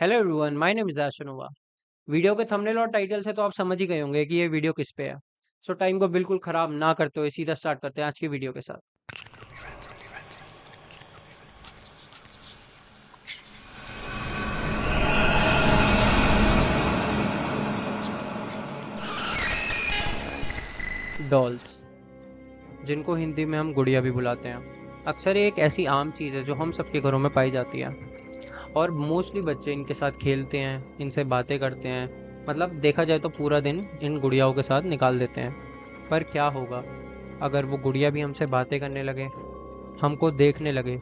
Hello everyone, my name is Ashnuva. Video के thumbnail और title से तो आप समझ ही गए होंगे कि ये वीडियो किस पे है। सो टाइम को बिल्कुल खराब ना करते हुए सीधा स्टार्ट करते हैं आज की वीडियो के साथ। डॉल्स, जिनको हिंदी में हम गुड़िया भी बुलाते हैं, अक्सर ये एक ऐसी आम चीज़ है जो हम सबके घरों में पाई जाती है और मोस्टली बच्चे इनके साथ खेलते हैं, इनसे बातें करते हैं। मतलब देखा जाए तो पूरा दिन इन गुड़ियाओं के साथ निकाल देते हैं। पर क्या होगा अगर वो गुड़िया भी हमसे बातें करने लगे, हमको देखने लगे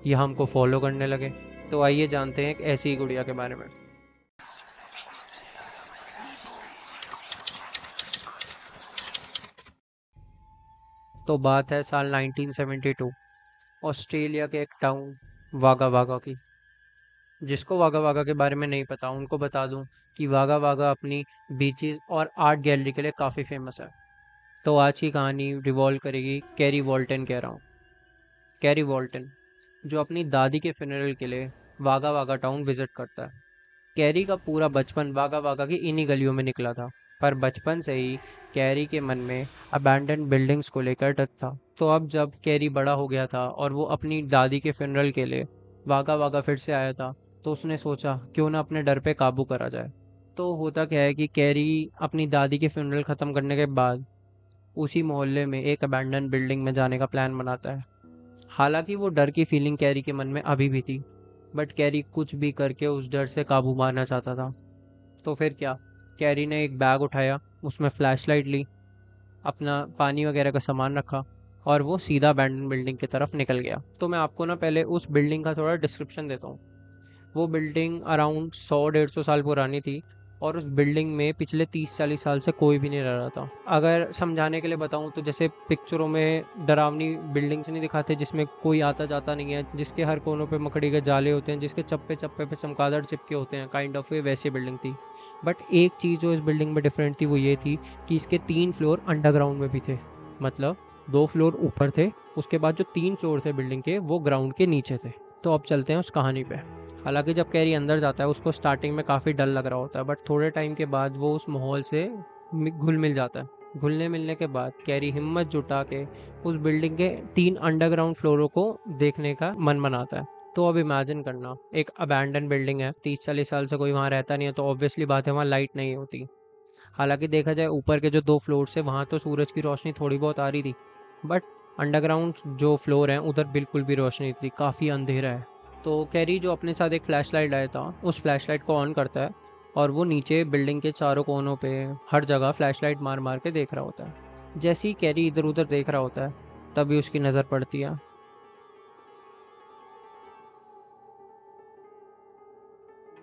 या हमको फॉलो करने लगे? तो आइए जानते हैं एक ऐसी ही गुड़िया के बारे में। तो बात है साल 1972 ऑस्ट्रेलिया के एक टाउन वागा वागा की। जिसको वागा वागा के बारे में नहीं पता उनको बता दूं कि वागा वागा अपनी बीचेस और आर्ट गैलरी के लिए काफ़ी फेमस है। तो आज की कहानी रिवॉल्व करेगी कैरी वॉल्टन कह रहा हूँ। कैरी वॉल्टन जो अपनी दादी के फ्यूनरल के लिए वागा वागा टाउन विजिट करता है। कैरी का पूरा बचपन वागा वागा की इन्हीं गलियों में निकला था। पर बचपन से ही कैरी के मन में अबैंडन बिल्डिंग्स को लेकर डर था। तो अब जब कैरी बड़ा हो गया था और वो अपनी दादी के फ्यूनरल के लिए वागा वागा फिर से आया था, तो उसने सोचा क्यों ना अपने डर पे काबू करा जाए। तो होता क्या है कि कैरी अपनी दादी के फ्यूनरल ख़त्म करने के बाद उसी मोहल्ले में एक अबैंडन बिल्डिंग में जाने का प्लान बनाता है। हालांकि वो डर की फीलिंग कैरी के मन में अभी भी थी, बट कैरी कुछ भी करके उस डर से काबू मारना चाहता था। तो फिर क्या, कैरी ने एक बैग उठाया, उसमें फ्लैशलाइट ली, अपना पानी वगैरह का सामान रखा और वो सीधा अबैंडन बिल्डिंग की तरफ निकल गया। तो मैं आपको ना पहले उस बिल्डिंग का थोड़ा डिस्क्रिप्शन देता हूँ। वो बिल्डिंग अराउंड 100-150 साल पुरानी थी और उस बिल्डिंग में पिछले 30-40 साल से कोई भी नहीं रह रहा था। अगर समझाने के लिए बताऊं तो जैसे पिक्चरों में डरावनी बिल्डिंग्स नहीं दिखाते जिसमें कोई आता जाता नहीं है, जिसके हर कोनों पे मकड़ी के जाले होते हैं, जिसके चप्पे चप्पे पे चमगादड़ चिपके होते हैं, काइंड ऑफ वैसी बिल्डिंग थी। बट एक चीज़ जो इस बिल्डिंग में डिफरेंट थी वो ये थी कि इसके 3 फ्लोर अंडरग्राउंड में भी थे। मतलब 2 फ्लोर ऊपर थे, उसके बाद जो 3 फ्लोर थे बिल्डिंग के वो ग्राउंड के नीचे थे। तो अब चलते हैं उस कहानी पे। हालांकि जब कैरी अंदर जाता है उसको स्टार्टिंग में काफ़ी डर लग रहा होता है, बट थोड़े टाइम के बाद वो उस माहौल से घुल मिल जाता है। घुलने मिलने के बाद कैरी हिम्मत जुटा के उस बिल्डिंग के 3 अंडरग्राउंड फ्लोरों को देखने का मन बनाता है। तो अब इमेजिन करना, एक अबैंडन बिल्डिंग है, 30-40 साल से कोई वहाँ रहता नहीं है, तो ऑब्वियसली बात है वहाँ लाइट नहीं होती। हालांकि देखा जाए ऊपर के जो 2 फ्लोर से वहाँ तो सूरज की रोशनी थोड़ी बहुत आ रही थी, बट अंडरग्राउंड जो फ्लोर हैं उधर बिल्कुल भी रोशनी थी, काफ़ी अंधेरा है। तो कैरी जो अपने साथ एक फ्लैशलाइट लाया था उस फ्लैशलाइट को ऑन करता है और वो नीचे बिल्डिंग के चारों कोनों पे हर जगह फ्लैशलाइट मार मार के देख रहा होता है। जैसे ही कैरी इधर उधर देख रहा होता है तभी उसकी नज़र पड़ती है।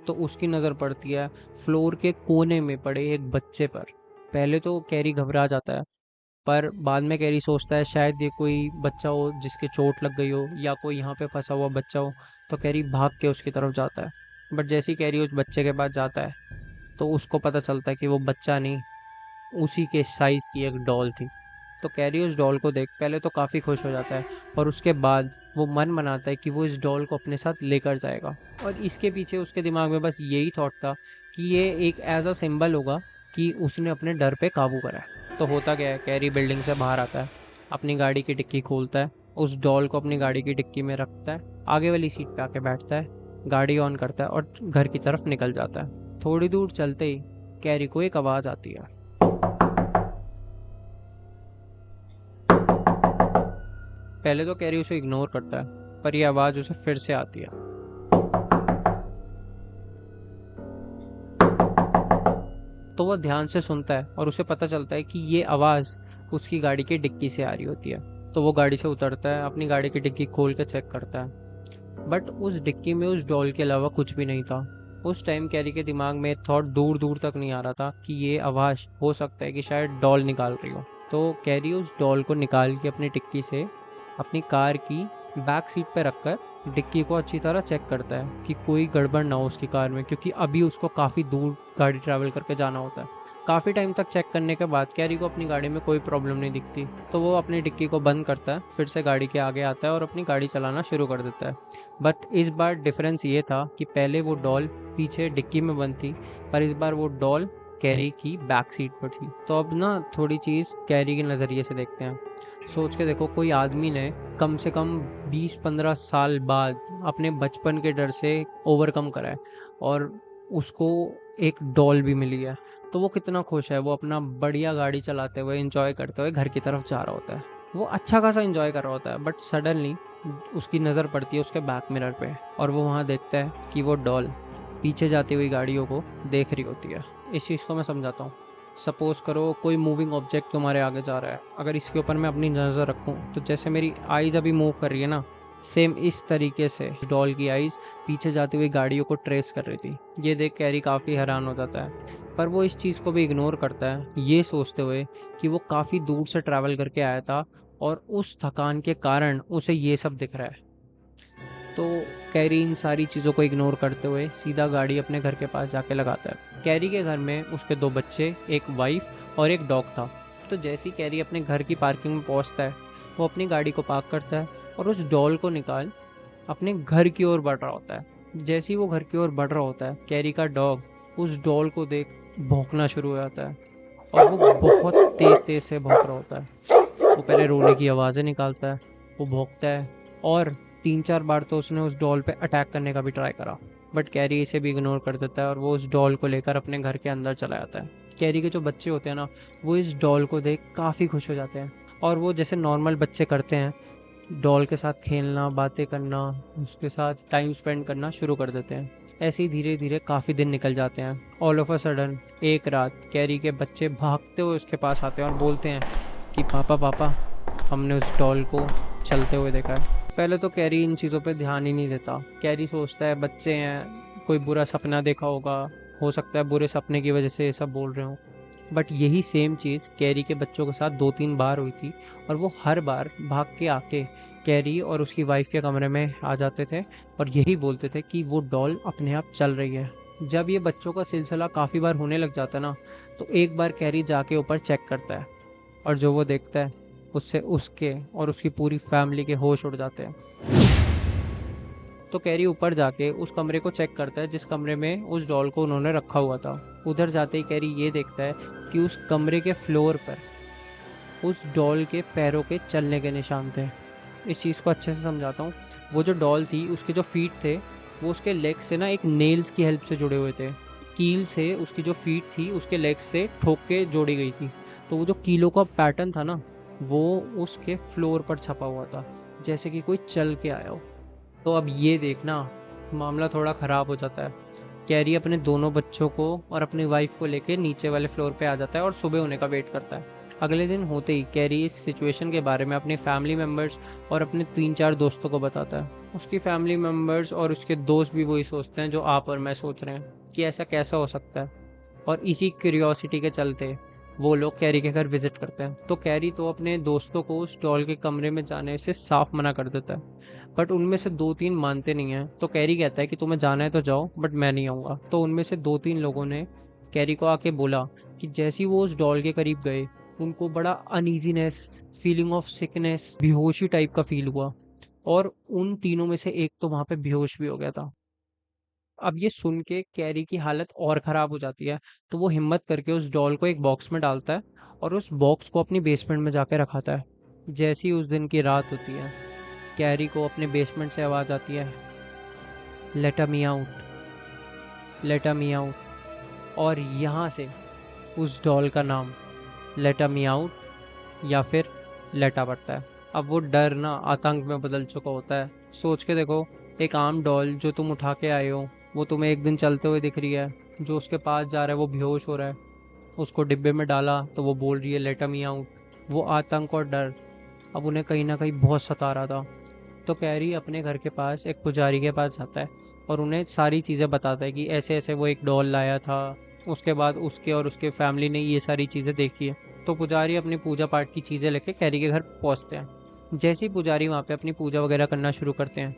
तो उसकी नज़र पड़ती है फ्लोर के कोने में पड़े एक बच्चे पर। पहले तो कैरी घबरा जाता है, पर बाद में कैरी सोचता है शायद ये कोई बच्चा हो जिसके चोट लग गई हो या कोई यहाँ पे फंसा हुआ बच्चा हो। तो कैरी भाग के उसकी तरफ जाता है, बट जैसे ही कैरी उस बच्चे के पास जाता है तो उसको पता चलता है कि वो बच्चा नहीं, उसी के साइज़ की एक डॉल थी। तो कैरी उस डॉल को देख पहले तो काफ़ी खुश हो जाता है और उसके बाद वो मन बनाता है कि वो इस डॉल को अपने साथ लेकर जाएगा। और इसके पीछे उसके दिमाग में बस यही थॉट था कि ये एक एज अ सिंबल होगा कि उसने अपने डर पे काबू करा है। तो होता क्या है, कैरी बिल्डिंग से बाहर आता है, अपनी गाड़ी की डिक्की खोलता है, उस डॉल को अपनी गाड़ी की डिक्की में रखता है, आगे वाली सीट पे आके बैठता है, गाड़ी ऑन करता है और घर की तरफ निकल जाता है। थोड़ी दूर चलते ही कैरी को एक आवाज़ आती है। पहले तो कैरी उसे इग्नोर करता है, पर यह आवाज़ उसे फिर से आती है। तो वह ध्यान से सुनता है और उसे पता चलता है कि ये आवाज़ उसकी गाड़ी की डिक्की से आ रही होती है। तो वो गाड़ी से उतरता है, अपनी गाड़ी की डिक्की खोल के चेक करता है, बट उस डिक्की में उस डॉल के अलावा कुछ भी नहीं था। उस टाइम कैरी के दिमाग में थॉट दूर दूर तक नहीं आ रहा था कि ये आवाज़ हो सकता है कि शायद डॉल निकाल रही हो। तो कैरी उस डॉल को निकाल के अपनी डिक्की से अपनी कार की बैक सीट पर रखकर डिक्की को अच्छी तरह चेक करता है कि कोई गड़बड़ ना हो उसकी कार में, क्योंकि अभी उसको काफ़ी दूर गाड़ी ट्रैवल करके जाना होता है। काफ़ी टाइम तक चेक करने के बाद कैरी को अपनी गाड़ी में कोई प्रॉब्लम नहीं दिखती, तो वो अपनी डिक्की को बंद करता है, फिर से गाड़ी के आगे आता है और अपनी गाड़ी चलाना शुरू कर देता है। बट इस बार डिफरेंस ये था कि पहले वो डॉल पीछे डिक्की में बंद थी, पर इस बार वो डॉल कैरी की बैक सीट पर थी। तो अब ना थोड़ी चीज़ कैरी के नज़रिए से देखते हैं। सोच के देखो, कोई आदमी ने कम से कम 20-15 साल बाद अपने बचपन के डर से ओवरकम करा है और उसको एक डॉल भी मिली है, तो वो कितना खुश है। वो अपना बढ़िया गाड़ी चलाते हुए एंजॉय करते हुए घर की तरफ जा रहा होता है। वो अच्छा खासा एंजॉय कर रहा होता है, बट सडनली उसकी नज़र पड़ती है उसके बैक मिरर पे और वो वहाँ देखता है कि वो डॉल पीछे जाती हुई गाड़ियों को देख रही होती है। इस चीज़ को मैं समझाता हूँ। सपोज करो कोई मूविंग ऑब्जेक्ट तुम्हारे आगे जा रहा है, अगर इसके ऊपर मैं अपनी नज़र रखूँ तो जैसे मेरी आइज़ अभी मूव कर रही है ना, सेम इस तरीके से डॉल की आइज़ पीछे जाती हुई गाड़ियों को ट्रेस कर रही थी। ये देख कैरी काफ़ी हैरान हो जाता है, पर वो इस चीज़ को भी इग्नोर करता है, ये सोचते हुए कि वो काफ़ी दूर से ट्रैवल करके आया था और उस थकान के कारण उसे ये सब दिख रहा है। तो कैरी इन सारी चीज़ों को इग्नोर करते हुए सीधा गाड़ी अपने घर के पास जाके लगाता है। कैरी के घर में उसके 2 बच्चे, एक वाइफ और एक डॉग था। तो जैसे ही कैरी अपने घर की पार्किंग में पहुंचता है, वो अपनी गाड़ी को पार्क करता है और उस डॉल को निकाल अपने घर की ओर बढ़ रहा होता है। जैसे ही वो घर की ओर बढ़ रहा होता है, कैरी का डॉग उस डॉल को देख भौंकना शुरू हो जाता है और वो बहुत तेज तेज से भौंक रहा होता है। वो पहले रोने की आवाज़ें निकालता है, वो भौंकता है और 3-4 बार तो उसने उस डॉल पे अटैक करने का भी ट्राई करा, बट कैरी इसे भी इग्नोर कर देता है और वो उस डॉल को लेकर अपने घर के अंदर चला जाता है। कैरी के जो बच्चे होते हैं ना, वो इस डॉल को देख काफ़ी खुश हो जाते हैं और वो जैसे नॉर्मल बच्चे करते हैं, डॉल के साथ खेलना, बातें करना, उसके साथ टाइम स्पेंड करना शुरू कर देते हैं। ऐसे ही धीरे धीरे काफ़ी दिन निकल जाते हैं। ऑल ऑफ अ सडन एक रात कैरी के बच्चे भागते हुए उसके पास आते हैं और बोलते हैं कि पापा पापा, हमने उस डॉल को चलते हुए देखा है। पहले तो कैरी इन चीज़ों पे ध्यान ही नहीं देता। कैरी सोचता है बच्चे हैं, कोई बुरा सपना देखा होगा, हो सकता है बुरे सपने की वजह से ये सब बोल रहे हो। बट यही सेम चीज़ कैरी के बच्चों के साथ 2-3 बार हुई थी और वो हर बार भाग के आके कैरी और उसकी वाइफ के कमरे में आ जाते थे और यही बोलते थे कि वो डॉल अपने आप चल रही है। जब ये बच्चों का सिलसिला काफ़ी बार होने लग जाता है ना, तो एक बार कैरी जाके ऊपर चेक करता है और जो वो देखता है उससे उसके और उसकी पूरी फैमिली के होश उड़ जाते हैं। तो कैरी ऊपर जाके उस कमरे को चेक करता है जिस कमरे में उस डॉल को उन्होंने रखा हुआ था। उधर जाते ही कैरी ये देखता है कि उस कमरे के फ्लोर पर उस डॉल के पैरों के चलने के निशान थे। इस चीज़ को अच्छे से समझाता हूँ। वो जो डॉल थी उसके जो फीट थे, वो उसके लेग्स से ना एक नेल्स की हेल्प से जुड़े हुए थे। कील से उसकी जो फीट थी उसके लेग्स से ठोक के जोड़ी गई थी। तो वो जो कीलों का पैटर्न था ना, वो उसके फ्लोर पर छपा हुआ था, जैसे कि कोई चल के आया हो। तो अब ये देखना, मामला थोड़ा ख़राब हो जाता है। कैरी अपने दोनों बच्चों को और अपनी वाइफ को लेके नीचे वाले फ्लोर पे आ जाता है और सुबह होने का वेट करता है। अगले दिन होते ही कैरी इस सिचुएशन के बारे में अपनी फैमिली मेम्बर्स और अपने 3-4 दोस्तों को बताता है। उसकी फैमिली मेम्बर्स और उसके दोस्त भी वही सोचते हैं जो आप और मैं सोच रहे हैं कि ऐसा कैसा हो सकता है। और इसी क्यूरियोसिटी के चलते वो लोग कैरी के घर विजिट करते हैं। तो कैरी तो अपने दोस्तों को उस डॉल के कमरे में जाने से साफ मना कर देता है, बट उनमें से 2-3 मानते नहीं हैं। तो कैरी कहता है कि तुम्हें जाना है तो जाओ, बट मैं नहीं आऊँगा। तो उनमें से 2-3 लोगों ने कैरी को आके बोला कि जैसे ही वो उस डॉल के करीब गए, उनको बड़ा अनईजीनेस, फीलिंग ऑफ सिकनेस, बेहोशी टाइप का फील हुआ और उन तीनों में से एक तो वहाँ पे बेहोश भी हो गया था। अब ये सुन के कैरी की हालत और ख़राब हो जाती है, तो वो हिम्मत करके उस डॉल को एक बॉक्स में डालता है और उस बॉक्स को अपनी बेसमेंट में जाके रखाता है। जैसी उस दिन की रात होती है, कैरी को अपने बेसमेंट से आवाज़ आती है, let me out, let me out. और यहाँ से उस डॉल का नाम लेट मी आउट या फिर लेटा पड़ता है। अब वो डर ना आतंक में बदल चुका होता है। सोच के देखो, एक आम डॉल जो तुम उठा के आए हो, वो तुम्हें एक दिन चलते हुए दिख रही है, जो उसके पास जा रहा है वो बेहोश हो रहा है, उसको डिब्बे में डाला तो वो बोल रही है लेट मी आउट। वो आतंक और डर अब उन्हें कहीं ना कहीं बहुत सता रहा था। तो कैरी अपने घर के पास एक पुजारी के पास जाता है और उन्हें सारी चीज़ें बताता है कि ऐसे ऐसे वो एक डॉल लाया था। उसके बाद उसके और उसके फैमिली ने ये सारी चीज़ें देखी है। तो पुजारी अपनी पूजा पाठ की चीज़ें लेके कैरी के घर पहुंचते हैं। जैसे ही पुजारी वहाँ पे अपनी पूजा वगैरह करना शुरू करते हैं,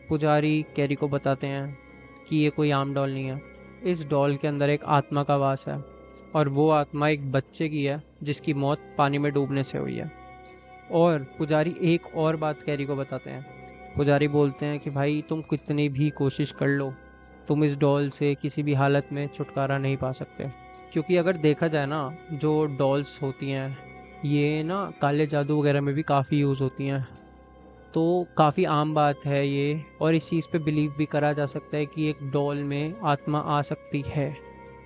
पुजारी कैरी को बताते हैं कि ये कोई आम डॉल नहीं है, इस डॉल के अंदर एक आत्मा का वास है और वो आत्मा एक बच्चे की है जिसकी मौत पानी में डूबने से हुई है। और पुजारी एक और बात कैरी को बताते हैं। पुजारी बोलते हैं कि भाई तुम कितनी भी कोशिश कर लो, तुम इस डॉल से किसी भी हालत में छुटकारा नहीं पा सकते। क्योंकि अगर देखा जाए ना, जो डॉल्स होती हैं ये ना काले जादू वगैरह में भी काफ़ी यूज़ होती हैं। तो काफ़ी आम बात है ये, और इस चीज़ पे बिलीव भी करा जा सकता है कि एक डॉल में आत्मा आ सकती है।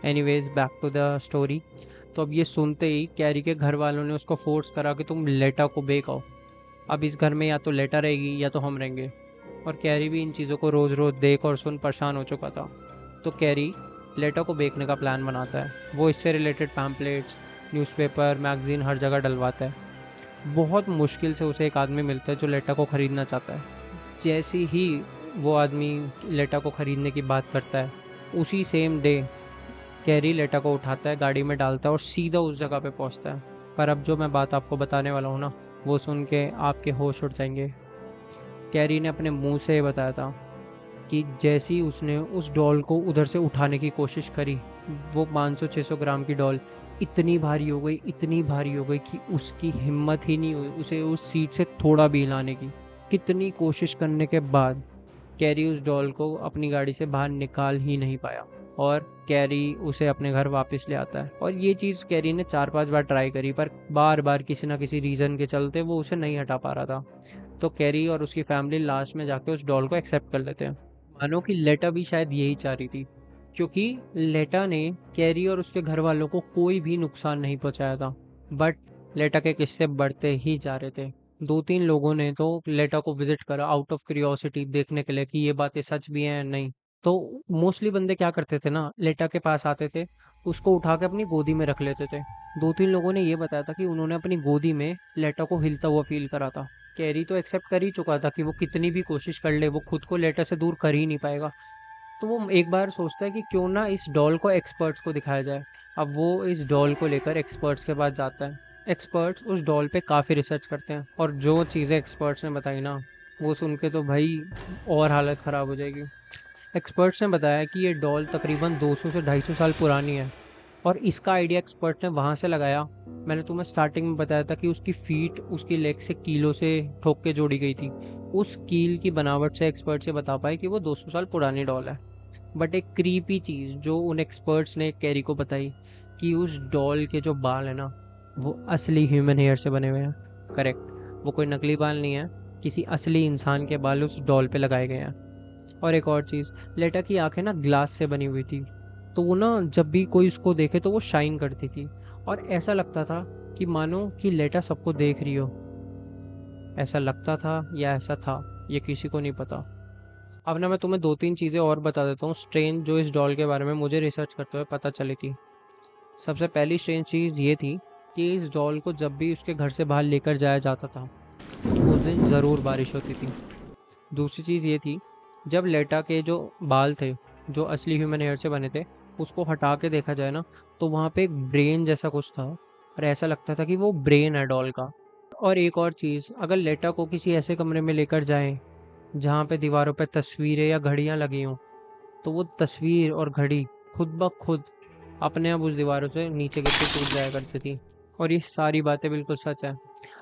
Anyways back to the story. तो अब ये सुनते ही कैरी के घर वालों ने उसको फोर्स करा कि तुम लेटा को बेक आओ। अब इस घर में या तो लेटा रहेगी या तो हम रहेंगे। और कैरी भी इन चीज़ों को रोज़ रोज़ देख और सुन परेशान हो चुका था। तो कैरी लेटा को बेचने का प्लान बनाता है। वो इससे रिलेटेड पैम्पलेट्स, न्यूज़पेपर, मैगजीन हर जगह डलवाता है। बहुत मुश्किल से उसे एक आदमी मिलता है जो लेटा को ख़रीदना चाहता है। जैसे ही वो आदमी लेटा को ख़रीदने की बात करता है, उसी सेम डे कैरी लेटा को उठाता है, गाड़ी में डालता है और सीधा उस जगह पे पहुंचता है। पर अब जो मैं बात आपको बताने वाला हूँ ना, वो सुन के आपके होश उड़ जाएंगे। कैरी ने अपने मुंह से ये बताया था कि जैसे ही उसने उस डॉल को उधर से उठाने की कोशिश करी, वो 500-600 ग्राम की डॉल इतनी भारी हो गई, इतनी भारी हो गई कि उसकी हिम्मत ही नहीं हुई उसे उस सीट से थोड़ा भी हिलाने की। कितनी कोशिश करने के बाद कैरी उस डॉल को अपनी गाड़ी से बाहर निकाल ही नहीं पाया, और कैरी उसे अपने घर वापस ले आता है। और ये चीज़ कैरी ने 4-5 बार ट्राई करी, पर बार बार किसी ना किसी रीज़न के चलते वो उसे नहीं हटा पा रहा था। तो कैरी और उसकी फैमिली लास्ट में जाके उस डॉल को एक्सेप्ट कर लेते हैं। मानो कि लेटा भी शायद यही चाह रही थी, क्योंकि लेटा ने कैरी और उसके घर वालों को कोई भी नुकसान नहीं पहुंचाया था। बट लेटा के किस्से बढ़ते ही जा रहे थे। 2-3 लोगों ने तो लेटा को विजिट करा आउट ऑफ क्यूरियोसिटी, देखने के लिए कि ये बातें सच भी हैं या नहीं। तो मोस्टली बंदे क्या करते थे ना, लेटा के पास आते थे, उसको उठा के अपनी गोदी में रख लेते थे। 2-3 लोगों ने ये बताया था कि उन्होंने अपनी गोदी में लेटा को हिलता हुआ फील करा था। कैरी तो एक्सेप्ट कर ही चुका था कि वो कितनी भी कोशिश कर ले, वो खुद को लेटा से दूर कर ही नहीं पाएगा। तो वो एक बार सोचता है कि क्यों ना इस डॉल को एक्सपर्ट्स को दिखाया जाए। अब वो इस डॉल को लेकर एक्सपर्ट्स के पास जाता है। एक्सपर्ट्स उस डॉल पे काफ़ी रिसर्च करते हैं, और जो चीज़ें एक्सपर्ट्स ने बताई ना, वो सुन के तो भाई और हालत ख़राब हो जाएगी। एक्सपर्ट्स ने बताया कि ये डॉल तकरीबन 200 से 250 साल पुरानी है। और इसका आइडिया एक्सपर्ट ने वहाँ से लगाया, मैंने तुम्हें स्टार्टिंग में बताया था कि उसकी फीट उसकी लेग से कीलों से ठोक के जोड़ी गई थी। उस कील की बनावट से एक्सपर्ट से बता पाए कि वो 200 साल पुरानी डॉल है। बट एक क्रीपी चीज़ जो उन एक्सपर्ट्स ने कैरी को बताई, कि उस डॉल के जो बाल है ना, वो असली ह्यूमन हेयर से बने हुए हैं। करेक्ट, वो कोई नकली बाल नहीं है, किसी असली इंसान के बाल उस डॉल पे लगाए गए हैं। और एक और चीज़, लेटा की आंखें ना ग्लास से बनी हुई थी, तो वो ना जब भी कोई उसको देखे तो वो शाइन करती थी, और ऐसा लगता था कि मानो कि लेटा सबको देख रही हो। ऐसा लगता था या ऐसा था, ये किसी को नहीं पता। अब ना मैं तुम्हें 2-3 चीज़ें और बता देता हूँ स्ट्रेंज, जो इस डॉल के बारे में मुझे रिसर्च करते हुए पता चली थी। सबसे पहली स्ट्रेंज चीज़ ये थी कि इस डॉल को जब भी उसके घर से बाहर लेकर जाया जाता था, उस दिन ज़रूर बारिश होती थी। दूसरी चीज़ ये थी, जब लेटा के जो बाल थे, जो असली ह्यूमन हेयर से बने थे, उसको हटा के देखा जाए ना, तो वहाँ पे एक ब्रेन जैसा कुछ था, और ऐसा लगता था कि वो ब्रेन है डॉल का। और एक और चीज़, अगर लेटा को किसी ऐसे कमरे में लेकर जाएं जहाँ पे दीवारों पे तस्वीरें या घड़ियाँ लगी हों, तो वो तस्वीर और घड़ी खुद ब खुद अपने आप उस दीवारों से नीचे गिर के टूट जाया करती थी। और ये सारी बातें बिल्कुल सच है।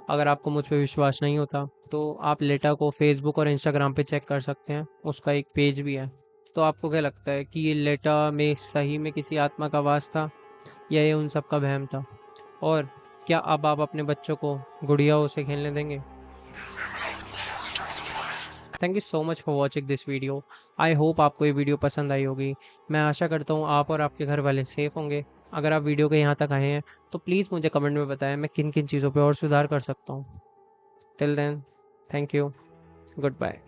अगर आपको मुझ पे विश्वास नहीं होता, तो आप लेटा को फेसबुक और इंस्टाग्राम पे चेक कर सकते हैं, उसका एक पेज भी है। तो आपको क्या लगता है कि ये लेटा में सही में किसी आत्मा का वास था, या ये उन सब का वहम था? और क्या अब आप अपने बच्चों को गुड़ियाओं से खेलने देंगे? Thank you so much for watching this video. I hope आपको ये वीडियो पसंद आई होगी। मैं आशा करता हूँ आप और आपके घर वाले सेफ होंगे। अगर आप वीडियो के यहाँ तक आए हैं तो प्लीज़ मुझे कमेंट में बताएं मैं किन किन चीज़ों पे और सुधार कर सकता हूँ। Till then, thank you, good bye.